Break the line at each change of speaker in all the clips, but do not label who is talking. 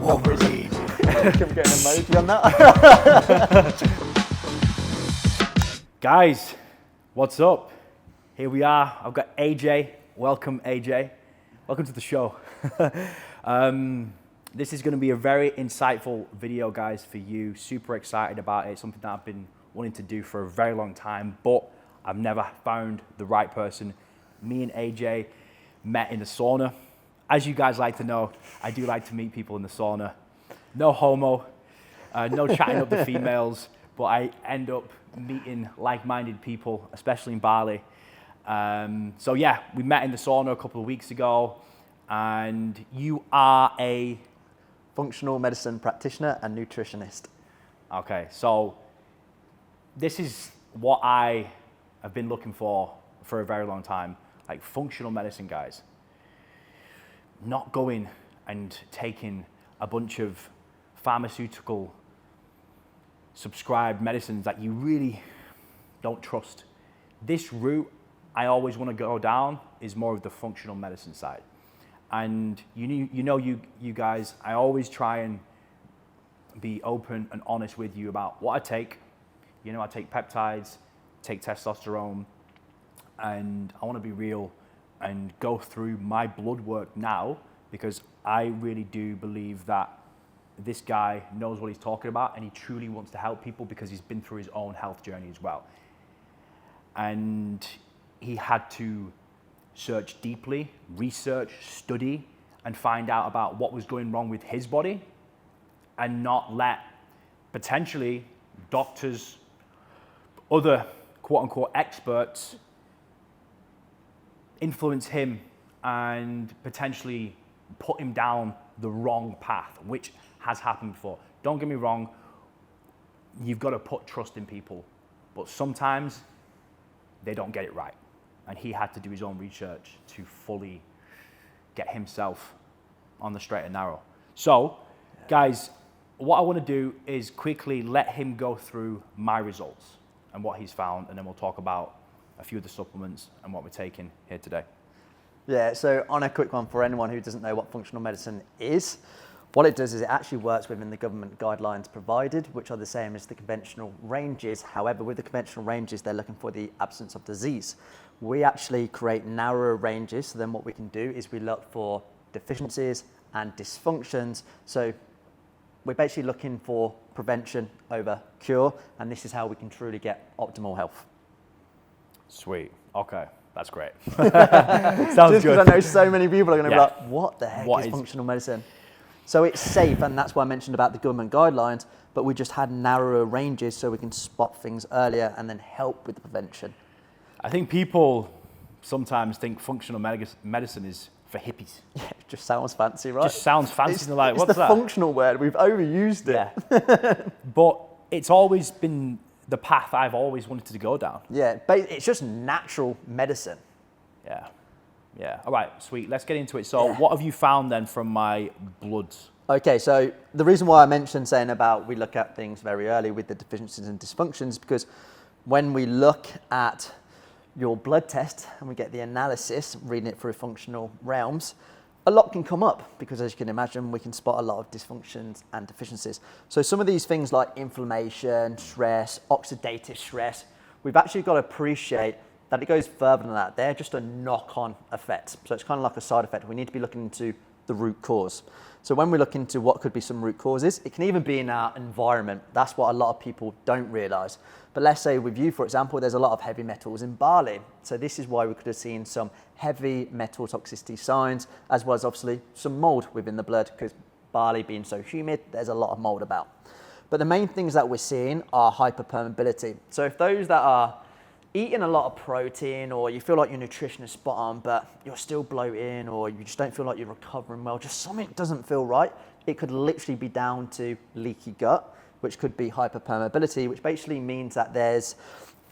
Wolverine.
Can we get an emoji on that?
Guys, what's up? Here we are. I've got AJ. Welcome, AJ. Welcome to the show. This is going to be a very insightful video, guys, for you. Super excited about it. Something that I've been wanting to do for a very long time, but I've never found the right person. Me and AJ met in the sauna. As you guys like to know, I do like to meet people in the sauna. No homo, no chatting up the females, but I end up meeting like-minded people, especially in Bali. So yeah, we met in the sauna a couple of weeks ago, and you are a
Functional medicine practitioner and nutritionist.
Okay, so this is what I have been looking for a very long time, like functional medicine, guys. Not going and taking a bunch of pharmaceutical subscribed medicines that you really don't trust. This route I always want to go down is more of the functional medicine side. And you guys, I always try and be open and honest with you about what I take. You know, I take peptides, take testosterone, and I want to be real and go through my blood work now, because I really do believe that this guy knows what he's talking about and he truly wants to help people because he's been through his own health journey as well. And he had to search deeply, research, study, and find out about what was going wrong with his body, and not let potentially doctors, other quote-unquote experts influence him and potentially put him down the wrong path, which has happened before. Don't get me wrong, you've got to put trust in people, but sometimes they don't get it right. And he had to do his own research to fully get himself on the straight and narrow. So, guys, what I want to do is quickly let him go through my results and what he's found, and then we'll talk about a few of the supplements and what we're taking here today.
Yeah, so on a quick one for anyone who doesn't know what functional medicine is, what it does is it actually works within the government guidelines provided, which are the same as the conventional ranges. However, with the conventional ranges, they're looking for the absence of disease. We actually create narrower ranges, so then what we can do is we look for deficiencies and dysfunctions. So we're basically looking for prevention over cure, and this is how we can truly get optimal health.
Sweet. Okay, that's great.
Sounds just good. I know so many people are going to be like, what the heck is functional medicine? So it's safe, and that's why I mentioned about the government guidelines, but we just had narrower ranges so we can spot things earlier and then help with the prevention.
I think people sometimes think functional medicine is for hippies.
Yeah, it just sounds fancy, right?
Just sounds fancy. They're like, what's
it's the
that?
Functional word. We've overused it.
Yeah. But it's always been the path I've always wanted to go down.
Yeah, but it's just natural medicine.
Yeah. Yeah. All right, sweet. Let's get into it. So what have you found then from my bloods?
Okay, so the reason why I mentioned saying about we look at things very early with the deficiencies and dysfunctions, because when we look at your blood test and we get the analysis, reading it through functional realms, a lot can come up because, as you can imagine, we can spot a lot of dysfunctions and deficiencies. So some of these things like inflammation, stress, oxidative stress, we've actually got to appreciate that it goes further than that. They're just a knock-on effect. So it's kind of like a side effect. We need to be looking into the root cause. So when we look into what could be some root causes, it can even be in our environment. That's what a lot of people don't realize. But let's say with you, for example, there's a lot of heavy metals in barley. So this is why we could have seen some heavy metal toxicity signs, as well as obviously some mold within the blood, because barley being so humid, there's a lot of mold about. But the main things that we're seeing are hyperpermeability. So if those that are eating a lot of protein, or you feel like your nutrition is spot on, but you're still bloating, or you just don't feel like you're recovering well, just something doesn't feel right, it could literally be down to leaky gut, which could be hyperpermeability, which basically means that there's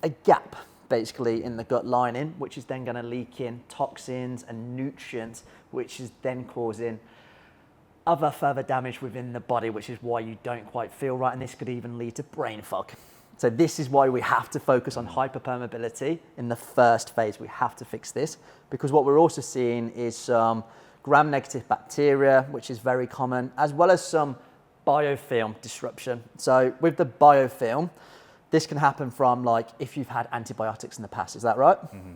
a gap basically in the gut lining, which is then going to leak in toxins and nutrients, which is then causing other further damage within the body, which is why you don't quite feel right, and this could even lead to brain fog. So this is why we have to focus on hyperpermeability in the first phase. We have to fix this, because what we're also seeing is gram-negative bacteria, which is very common, as well as some biofilm disruption. So with the biofilm, this can happen from like if you've had antibiotics in the past, is that right? Mm-hmm.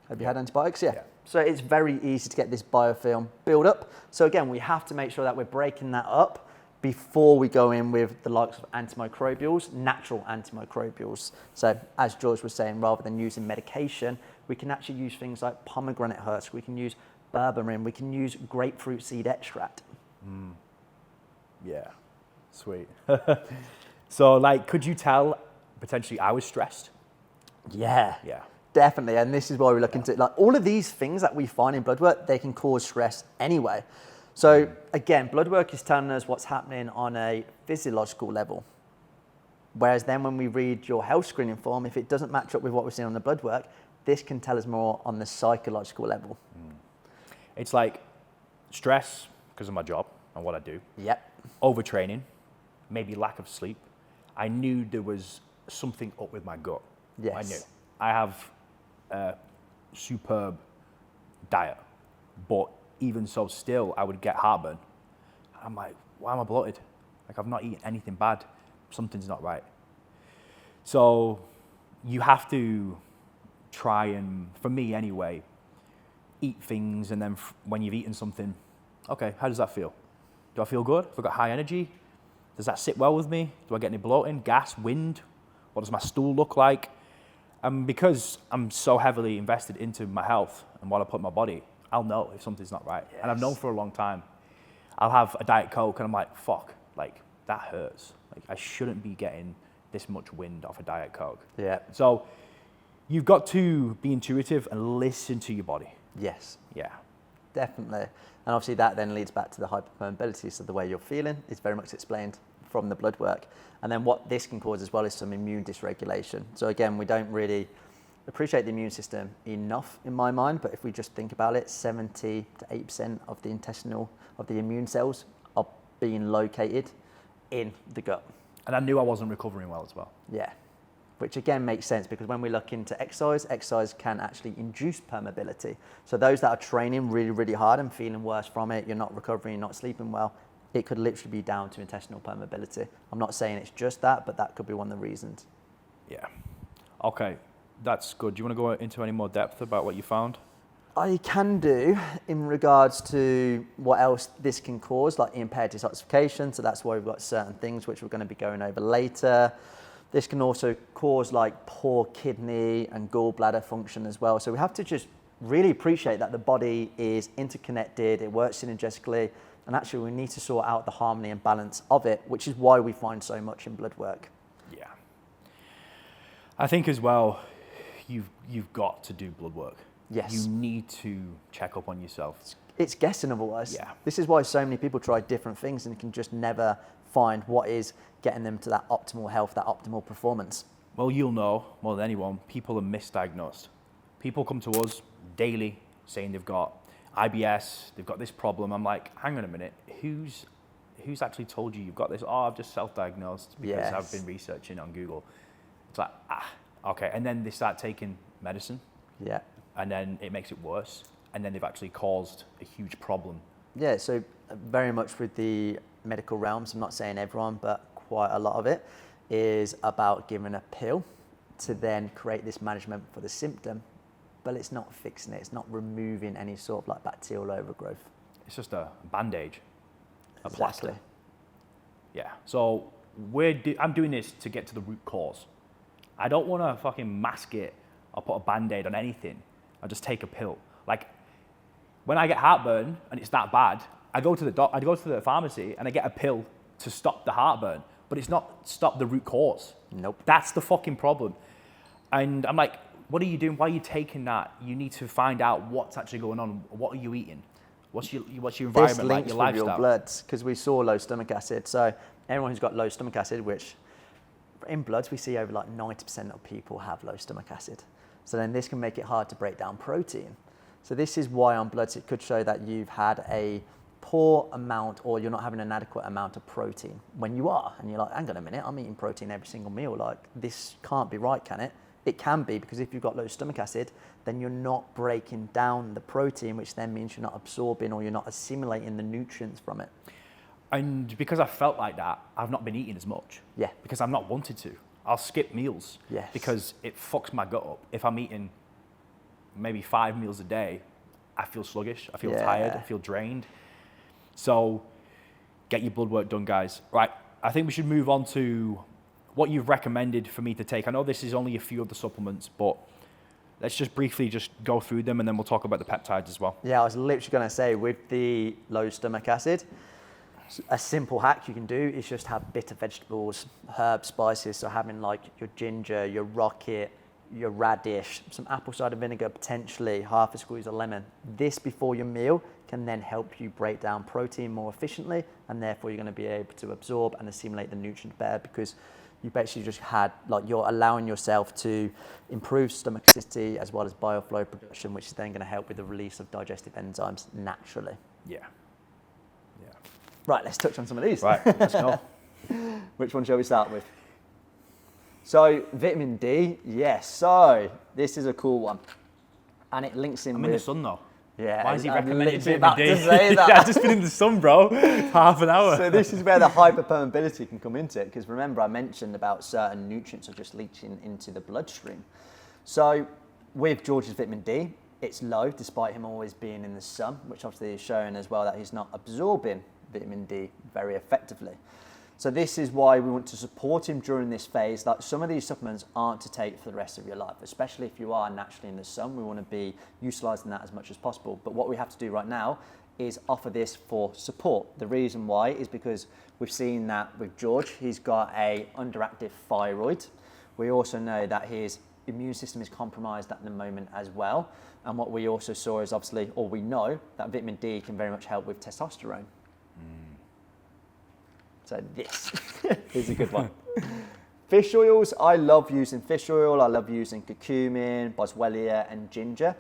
Have you had antibiotics? Yeah. So it's very easy to get this biofilm build up. So again, we have to make sure that we're breaking that up before we go in with the likes of antimicrobials, natural antimicrobials. So as George was saying, rather than using medication, we can actually use things like pomegranate husk, we can use berberine, we can use grapefruit seed extract.
Yeah, sweet. So like, could you tell potentially I was stressed?
Yeah.
Yeah.
Definitely, and this is why we look into like all of these things that we find in blood work, they can cause stress anyway. So again, blood work is telling us what's happening on a physiological level. Whereas then when we read your health screening form, if it doesn't match up with what we're seeing on the blood work, this can tell us more on the psychological level.
It's like stress because of my job and what I do.
Yep.
Overtraining, maybe lack of sleep. I knew there was something up with my gut.
Yes.
I knew. I have a superb diet, but even so still, I would get heartburn. I'm like, why am I bloated? Like I've not eaten anything bad. Something's not right. So you have to try and, for me anyway, eat things and then when you've eaten something, okay, how does that feel? Do I feel good? Have I got high energy? Does that sit well with me? Do I get any bloating, gas, wind? What does my stool look like? Because I'm so heavily invested into my health and what I put in my body, I'll know if something's not right. Yes. And I've known for a long time. I'll have a Diet Coke and I'm like, fuck, like that hurts. Like I shouldn't be getting this much wind off a Diet Coke.
Yeah.
So you've got to be intuitive and listen to your body.
Yes.
Yeah.
Definitely. And obviously that then leads back to the hyperpermeability. So the way you're feeling is very much explained from the blood work. And then what this can cause as well is some immune dysregulation. So again, we don't really appreciate the immune system enough in my mind, but if we just think about it, 70 to 8% of the immune cells are being located in the gut.
And I knew I wasn't recovering well as well.
Yeah, which again makes sense because when we look into exercise can actually induce permeability. So those that are training really, really hard and feeling worse from it, you're not recovering, you're not sleeping well, it could literally be down to intestinal permeability. I'm not saying it's just that, but that could be one of the reasons.
Yeah. Okay, that's good. Do you want to go into any more depth about what you found?
I can do in regards to what else this can cause, like impaired detoxification. So that's why we've got certain things which we're going to be going over later. This can also cause like poor kidney and gallbladder function as well. So we have to just really appreciate that the body is interconnected, it works synergistically, and actually we need to sort out the harmony and balance of it, which is why we find so much in blood work.
Yeah. I think as well, you've got to do blood work.
Yes.
You need to check up on yourself.
It's guessing otherwise.
Yeah.
This is why so many people try different things and can just never find what is getting them to that optimal health, that optimal performance.
Well, you'll know more than anyone, people are misdiagnosed. People come to us daily saying they've got IBS, they've got this problem. I'm like, hang on a minute, who's actually told you you've got this? Oh, I've just self-diagnosed because
Yes.
I've been researching on Google. It's like, okay. And then they start taking medicine.
Yeah.
And then it makes it worse. And then they've actually caused a huge problem.
Yeah, so very much with the medical realms, I'm not saying everyone, but quite a lot of it is about giving a pill to then create this management for the symptom, but it's not fixing it. It's not removing any sort of like bacterial overgrowth.
It's just a band-aid, a
Exactly.
plaster. Yeah, so I'm doing this to get to the root cause. I don't want to fucking mask it or put a band-aid on anything. I just take a pill. Like, when I get heartburn and it's that bad, I go to the pharmacy and I get a pill to stop the heartburn, but it's not stop the root cause.
Nope.
That's the fucking problem. And I'm like, what are you doing? Why are you taking that? You need to find out what's actually going on. What are you eating? What's your environment like, your lifestyle?
With your bloods, because we saw low stomach acid. So everyone who's got low stomach acid, which in bloods we see over like 90% of people have low stomach acid. So then this can make it hard to break down protein. So this is why on bloods it could show that you've had a poor amount or you're not having an adequate amount of protein when you are. And you're like, hang on a minute, I'm eating protein every single meal. Like, this can't be right, can it? It can be, because if you've got low stomach acid, then you're not breaking down the protein, which then means you're not absorbing or you're not assimilating the nutrients from it.
And because I felt like that, I've not been eating as much.
Yeah.
Because I've not wanted to. I'll skip meals.
Yes.
Because it fucks my gut up. If I'm eating maybe 5 meals a day, I feel sluggish, I feel tired, I feel drained. So get your blood work done, guys. Right, I think we should move on to what you've recommended for me to take. I know this is only a few of the supplements, but let's just briefly just go through them and then we'll talk about the peptides as well.
Yeah, I was literally going to say, with the low stomach acid, a simple hack you can do is just have bitter vegetables, herbs, spices. So having like your ginger, your rocket, your radish, some apple cider vinegar, potentially half a squeeze of lemon. This before your meal can then help you break down protein more efficiently, and therefore you're going to be able to absorb and assimilate the nutrients better, because you basically just had, like, you're allowing yourself to improve stomach acidity as well as bioflow production, which is then going to help with the release of digestive enzymes naturally.
Yeah.
Right, let's touch on some of these.
Right, let's go.
Which one shall we start with? So vitamin D, yes. So this is a cool one, and it links in
I'm
with.
in the sun though.
Yeah.
Why is he
I'm
recommending
literally
vitamin
about
D?
to say that.
Yeah, I've just been in the sun, bro. Half an hour.
So this is where the hyperpermeability can come into it, because remember I mentioned about certain nutrients are just leaching into the bloodstream. So with George's vitamin D, it's low despite him always being in the sun, which obviously is showing as well that he's not absorbing vitamin D very effectively. So this is why we want to support him during this phase. Like, some of these supplements aren't to take for the rest of your life, especially if you are naturally in the sun. We want to be utilizing that as much as possible. But what we have to do right now is offer this for support. The reason why is because we've seen that with George, he's got a underactive thyroid. We also know that his immune system is compromised at the moment as well. And what we also saw is obviously, or we know, that vitamin D can very much help with testosterone. So this is a good one. Fish oils, I love using fish oil. I love using curcumin, boswellia and ginger,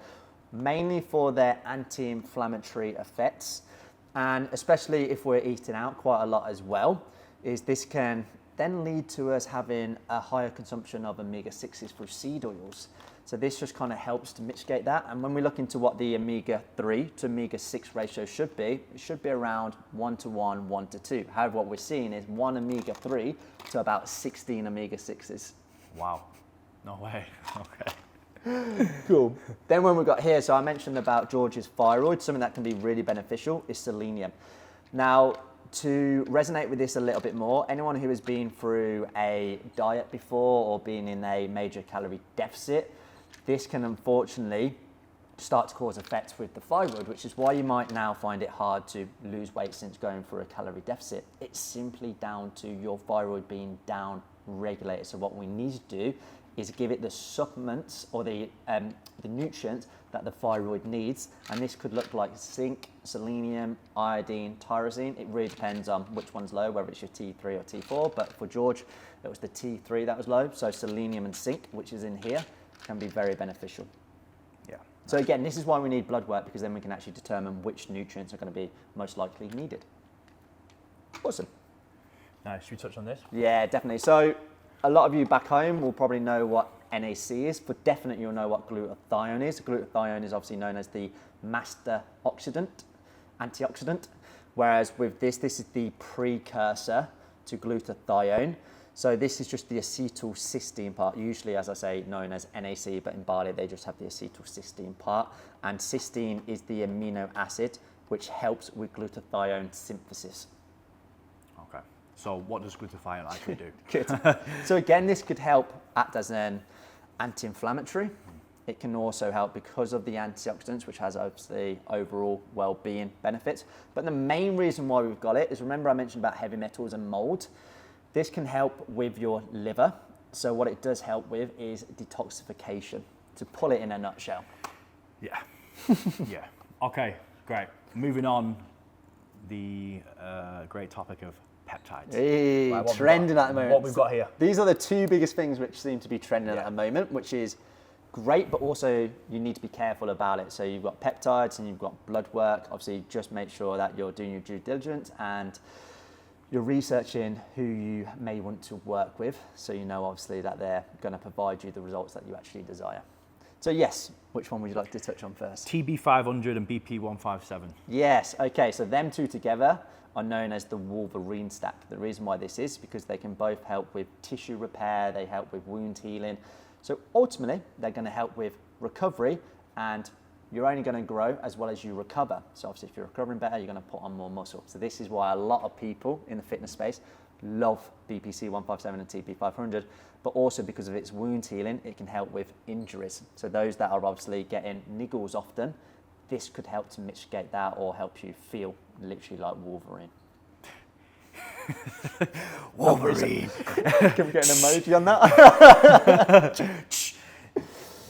mainly for their anti-inflammatory effects. And especially if we're eating out quite a lot as well, is this can then lead to us having a higher consumption of omega-6s through seed oils. So this just kind of helps to mitigate that. And when we look into what the omega-3 to omega-6 ratio should be, it should be around 1:1, 1:2. However, what we're seeing is 1 omega-3 to about 16 omega-6s.
Wow. No way. Okay.
Cool. Then when we got here, so I mentioned about George's thyroid, something that can be really beneficial is selenium. Now, to resonate with this a little bit more, anyone who has been through a diet before or been in a major calorie deficit, this can unfortunately start to cause effects with the thyroid, which is why you might now find it hard to lose weight since going through a calorie deficit. It's simply down to your thyroid being down regulated. So what we need to do is give it the supplements or the nutrients that the thyroid needs, and this could look like zinc, selenium, iodine, tyrosine. It really depends on which one's low, whether it's your T3 or T4, but for George it was the T3 that was low, so selenium and zinc, which is in here, can be very beneficial.
Yeah.
So again, this is why we need blood work, because then we can actually determine which nutrients are going to be most likely needed. Awesome.
Nice. Should we touch on this?
Yeah, definitely. So a lot of you back home will probably know what NAC is. For definite, you'll know what glutathione is. Glutathione is obviously known as the master antioxidant, whereas with this is the precursor to glutathione. So this is just the acetylcysteine part, usually, as I say, known as NAC, but in Bali they just have the acetylcysteine part. And cysteine is the amino acid which helps with glutathione synthesis.
Okay. So what does glutathione actually do?
Good. So again, this could help act as an anti-inflammatory. It can also help because of the antioxidants, which has obviously overall well-being benefits. But the main reason why we've got it is, remember I mentioned about heavy metals and mold. This can help with your liver. So what it does help with is detoxification, to pull it in a nutshell.
Yeah. Yeah. Okay, great. Moving on, the great topic of peptides.
Hey,
Right,
trending at the moment.
What we've got here.
These are the two biggest things which seem to be trending at the moment, which is great, but also you need to be careful about it. So you've got peptides and you've got blood work. Obviously, just make sure that you're doing your due diligence and You're researching who you may want to work with, so you know obviously that they're going to provide you the results that you actually desire. So yes, which one would you like to touch on first?
TB500 and BP157.
Yes, okay, so them two together are known as the Wolverine stack. The reason why this is because they can both help with tissue repair, they help with wound healing. So ultimately, they're going to help with recovery, and you're only going to grow as well as you recover. So obviously if you're recovering better, you're going to put on more muscle. So this is why a lot of people in the fitness space love BPC 157 and TB 500, but also because of its wound healing, it can help with injuries. So those that are obviously getting niggles often, this could help to mitigate that or help you feel literally like Wolverine.
Wolverine.
Can we get an emoji on that?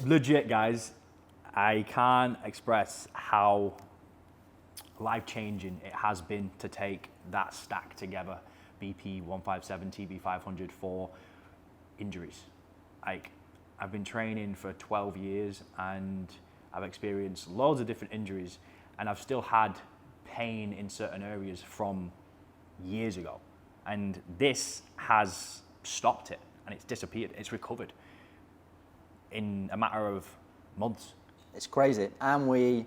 Legit, guys. I can't express how life-changing it has been to take that stack together, BP 157, TB 500 for injuries. Like, I've been training for 12 years and I've experienced loads of different injuries, and I've still had pain in certain areas from years ago. And this has stopped it, and it's disappeared. It's recovered in a matter of months.
It's crazy, and we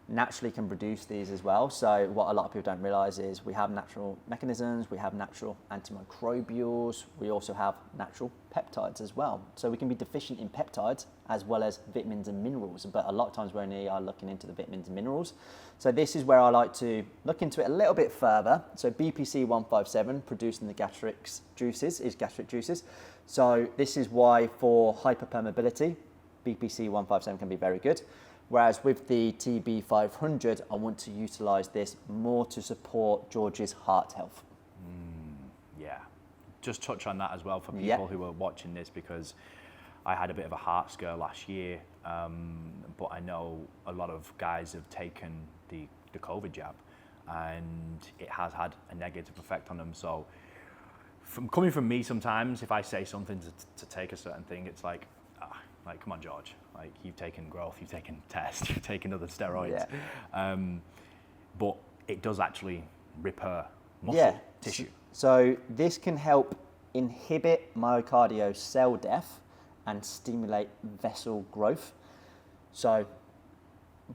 naturally can produce these as well. So what a lot of people don't realize is we have natural mechanisms, we have natural antimicrobials, we also have natural peptides as well. So we can be deficient in peptides as well as vitamins and minerals, but a lot of times we only are looking into the vitamins and minerals. So this is where I like to look into it a little bit further. So BPC 157 producing the gastric juices. So this is why for hyperpermeability, BPC 157 can be very good. Whereas with the TB 500, I want to utilize this more to support George's heart health.
Yeah, just touch on that as well for people who are watching this, because I had a bit of a heart scare last year, but I know a lot of guys have taken the COVID jab and it has had a negative effect on them. So coming from me, sometimes if I say something to take a certain thing, it's like, come on, George. Like, you've taken growth, you've taken test, you've taken other steroids. Yeah. But it does actually repair muscle tissue.
So this can help inhibit myocardial cell death and stimulate vessel growth. So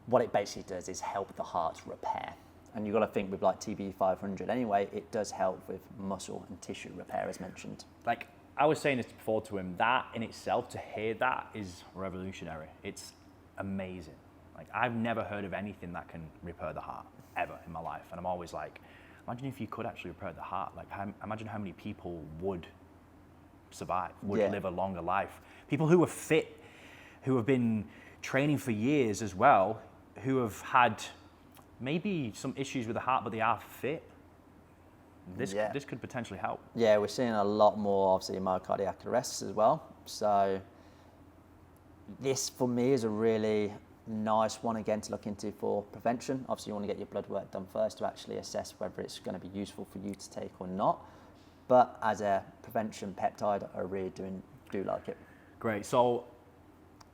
what it basically does is help the heart repair. And you've got to think with like TB 500 anyway, it does help with muscle and tissue repair as mentioned.
Like, I was saying this before to him, that in itself, to hear that is revolutionary. It's amazing. Like, I've never heard of anything that can repair the heart ever in my life. And I'm always like, imagine if you could actually repair the heart. Like, imagine how many people would survive, would live a longer life. People who are fit, who have been training for years as well, who have had maybe some issues with the heart, but they are fit. This could potentially help. Yeah,
we're seeing a lot more, obviously, myocardial arrests as well. So this, for me, is a really nice one, again, to look into for prevention. Obviously, you want to get your blood work done first to actually assess whether it's going to be useful for you to take or not. But as a prevention peptide, I really do like it.
Great. So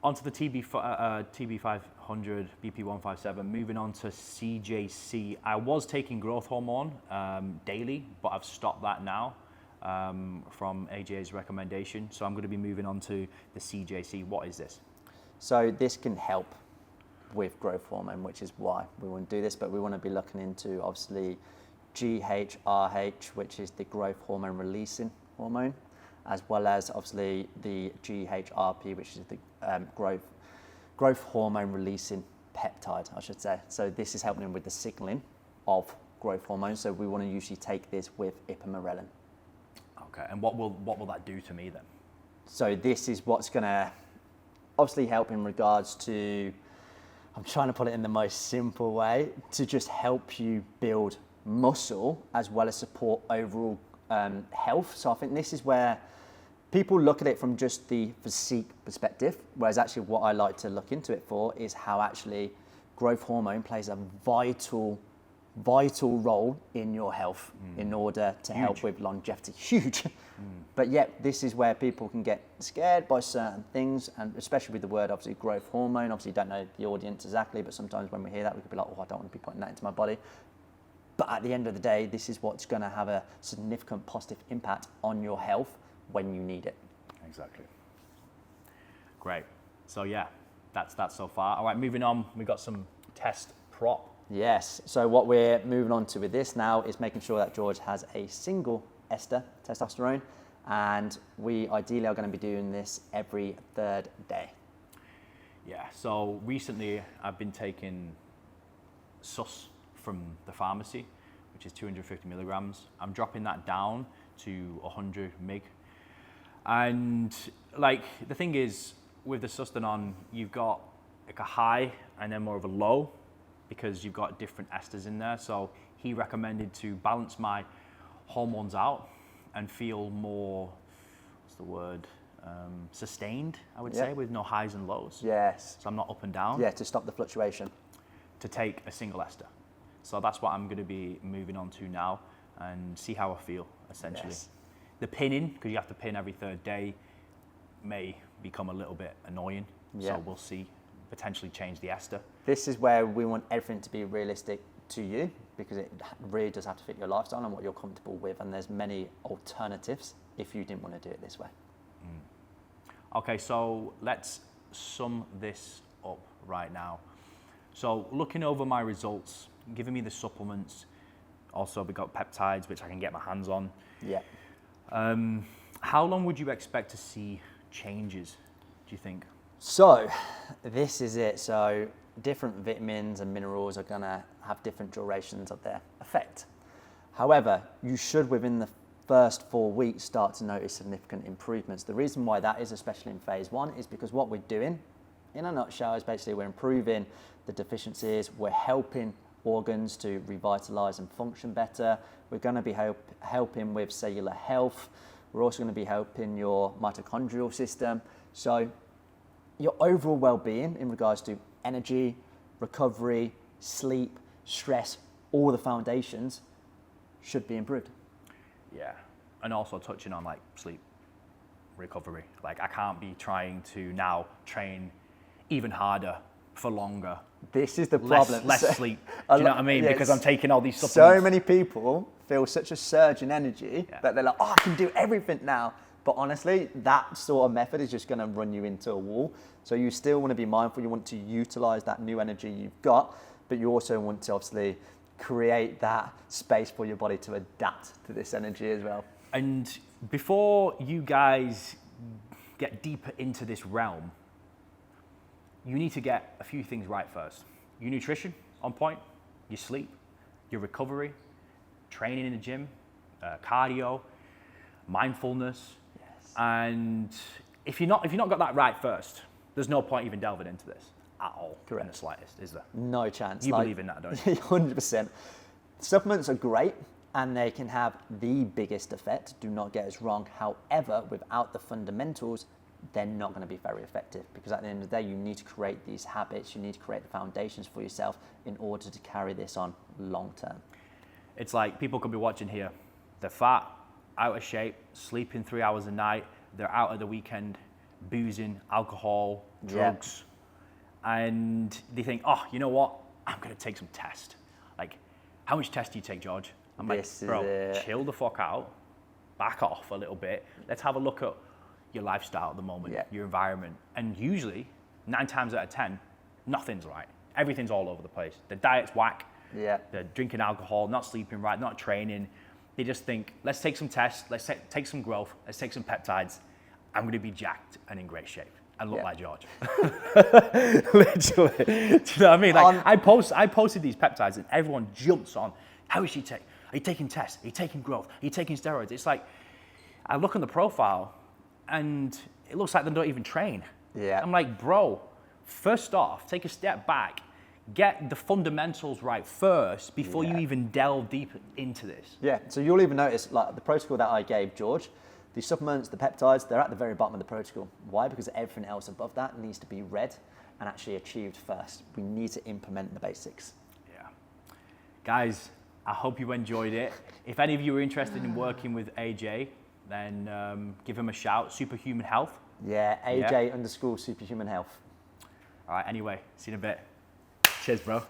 onto the TB 500, BP 157, moving on to CJC. I was taking growth hormone daily, but I've stopped that now from AJ's recommendation. So I'm going to be moving on to the CJC. What is this?
So this can help with growth hormone, which is why we want to do this, but we want to be looking into obviously GHRH, which is the growth hormone releasing hormone, as well as obviously the GHRP, which is the growth hormone releasing peptide, I should say. So this is helping with the signaling of growth hormone. So we want to usually take this with ipamorelin.
Okay, and what will that do to me then?
So this is what's going to obviously help in regards to, I'm trying to put it in the most simple way, to just help you build muscle as well as support overall health. So I think this is where people look at it from just the physique perspective, whereas actually what I like to look into it for is how actually growth hormone plays a vital role in your health in order to help with longevity. Huge. But yet this is where people can get scared by certain things, and especially with the word obviously growth hormone. Obviously you don't know the audience exactly, but sometimes when we hear that we could be like, oh, I don't want to be putting that into my body. But at the end of the day, this is what's going to have a significant positive impact on your health when you need it.
Exactly. Great. So yeah, that's that so far. All right, moving on. We've got some test prop.
Yes. So what we're moving on to with this now is making sure that George has a single ester testosterone, and we ideally are going to be doing this every third day.
Yeah. So recently, I've been taking SUS from the pharmacy, which is 250 milligrams. I'm dropping that down to 100 mg. And like the thing is, with the Testosterone, you've got like a high and then more of a low because you've got different esters in there. So he recommended to balance my hormones out and feel more, what's the word, sustained, I would say, with no highs and lows.
Yes.
So I'm not up and down.
Yeah, to stop the fluctuation.
To take a single ester. So that's what I'm going to be moving on to now and see how I feel, essentially.
Yes.
The pinning, because you have to pin every third day, may become a little bit annoying.
Yeah.
So we'll see, potentially change the ester.
This is where we want everything to be realistic to you, because it really does have to fit your lifestyle and what you're comfortable with. And there's many alternatives if you didn't want to do it this way.
Okay, so let's sum this up right now. So looking over my results, giving me the supplements, also we got peptides, which I can get my hands on.
Yeah.
How long would you expect to see changes, do you think?
So this is it. So different vitamins and minerals are going to have different durations of their effect. However, you should within the first 4 weeks start to notice significant improvements. The reason why that is, especially in phase 1, is because what we're doing in a nutshell is basically we're improving the deficiencies, we're helping organs to revitalize and function better. We're going to be helping with cellular health. We're also going to be helping your mitochondrial system. So your overall well-being in regards to energy, recovery, sleep, stress, all the foundations should be improved.
Yeah, and also touching on like sleep, recovery. Like I can't be trying to now train even harder for longer.
This is the problem.
Less sleep. Do you know what I mean?
Yeah,
because I'm taking all these supplements.
So many people feel such a surge in energy that they're like, oh, I can do everything now. But honestly, that sort of method is just going to run you into a wall. So you still want to be mindful. You want to utilize that new energy you've got, but you also want to obviously create that space for your body to adapt to this energy as well.
And before you guys get deeper into this realm, you need to get a few things right first. Your nutrition on point, your sleep, your recovery, training in the gym, cardio, mindfulness.
Yes.
And if you're not got that right first, there's no point even delving into this at all.
Correct.
In the slightest, is there?
No chance.
You believe in that, don't you?
100%. Supplements are great and they can have the biggest effect. Do not get us wrong. However, without the fundamentals, they're not going to be very effective, because at the end of the day, you need to create these habits. You need to create the foundations for yourself in order to carry this on long term.
It's like people could be watching here. They're fat, out of shape, sleeping 3 hours a night. They're out at the weekend, boozing, alcohol, drugs. And they think, oh, you know what? I'm going to take some test. Like, how much test do you take, George? I'm like, bro, chill the fuck out. Back off a little bit. Let's have a look at your lifestyle at the moment, your environment. And usually, 9 times out of 10, nothing's right. Everything's all over the place. The diet's whack.
Yeah.
They're drinking alcohol, not sleeping right, not training. They just think, let's take some tests, let's take some growth, let's take some peptides. I'm going to be jacked and in great shape and look like George. Literally. Do you know what I mean? Like I posted these peptides and everyone jumps on. How is she taking? Are you taking tests? Are you taking growth? Are you taking steroids? It's like, I look on the profile and it looks like they don't even train.
Yeah.
I'm like, bro, first off, take a step back. Get the fundamentals right first before you even delve deep into this.
Yeah, so you'll even notice like the protocol that I gave George, the supplements, the peptides, they're at the very bottom of the protocol. Why? Because everything else above that needs to be read and actually achieved first. We need to implement the basics.
Yeah. Guys, I hope you enjoyed it. If any of you are interested in working with AJ, then give him a shout, Superhuman Health.
Yeah, AJ _ Superhuman Health.
All right, anyway, see you in a bit. Cheers, bro.